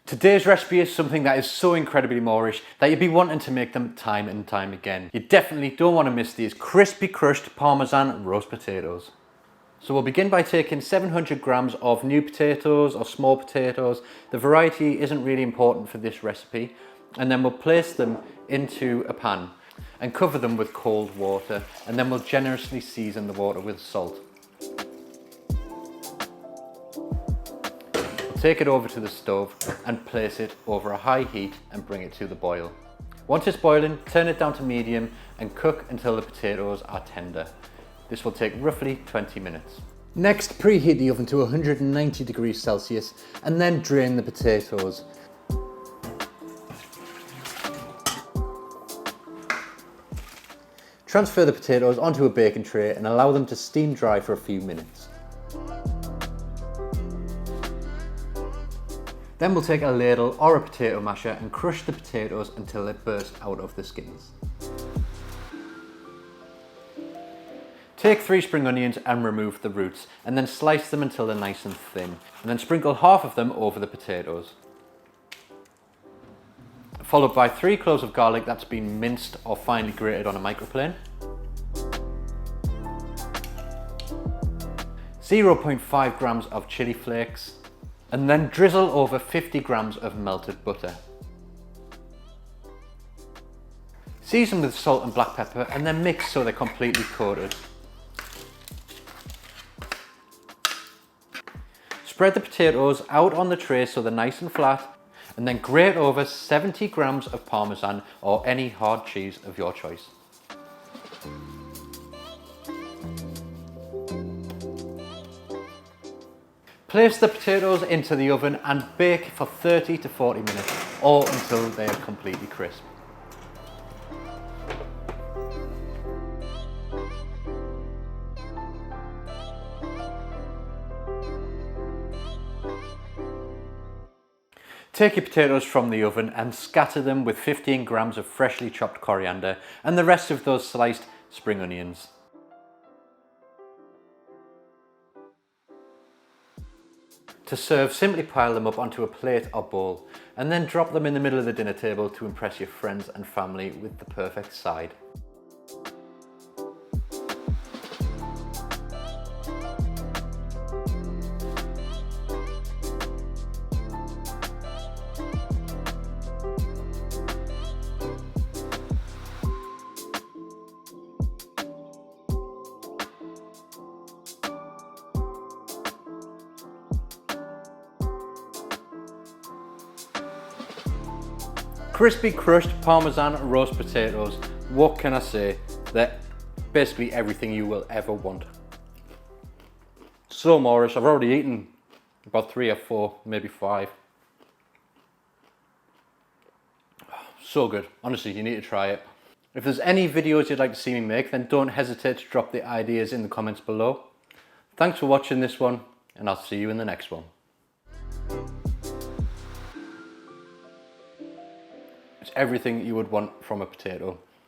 Today's recipe is something that is so incredibly Moorish that you'd be wanting to make them time and time again. You definitely don't want to miss these crispy crushed Parmesan roast potatoes. So we'll begin by taking 700 grams of new potatoes or small potatoes. The variety isn't really important for this recipe. And then we'll place them into a pan and cover them with cold water, and then we'll generously season the water with salt. Take it over to the stove and place it over a high heat and bring it to the boil. Once it's boiling, turn it down to medium and cook until the potatoes are tender. This will take roughly 20 minutes. Next, preheat the oven to 190 degrees Celsius and then drain the potatoes. Transfer the potatoes onto a baking tray and allow them to steam dry for a few minutes. Then we'll take a ladle or a potato masher and crush the potatoes until they burst out of the skins. Take 3 spring onions and remove the roots, and then slice them until they're nice and thin, and then sprinkle half of them over the potatoes. Followed by 3 cloves of garlic that's been minced or finely grated on a microplane. 0.5 grams of chili flakes, and then drizzle over 50 grams of melted butter. Season with salt and black pepper and then mix so they're completely coated. Spread the potatoes out on the tray so they're nice and flat, and then grate over 70 grams of Parmesan or any hard cheese of your choice. Place the potatoes into the oven and bake for 30 to 40 minutes or until they are completely crisp. Take your potatoes from the oven and scatter them with 15 grams of freshly chopped coriander and the rest of those sliced spring onions. To serve, simply pile them up onto a plate or bowl and then drop them in the middle of the dinner table to impress your friends and family with the perfect side. Crispy crushed Parmesan roast potatoes. What can I say? They're basically everything you will ever want. So Moorish. I've already eaten about 3 or 4, maybe 5. So good. Honestly, you need to try it. If there's any videos you'd like to see me make, then don't hesitate to drop the ideas in the comments below. Thanks for watching this one, and I'll see you in the next one. It's everything you would want from a potato.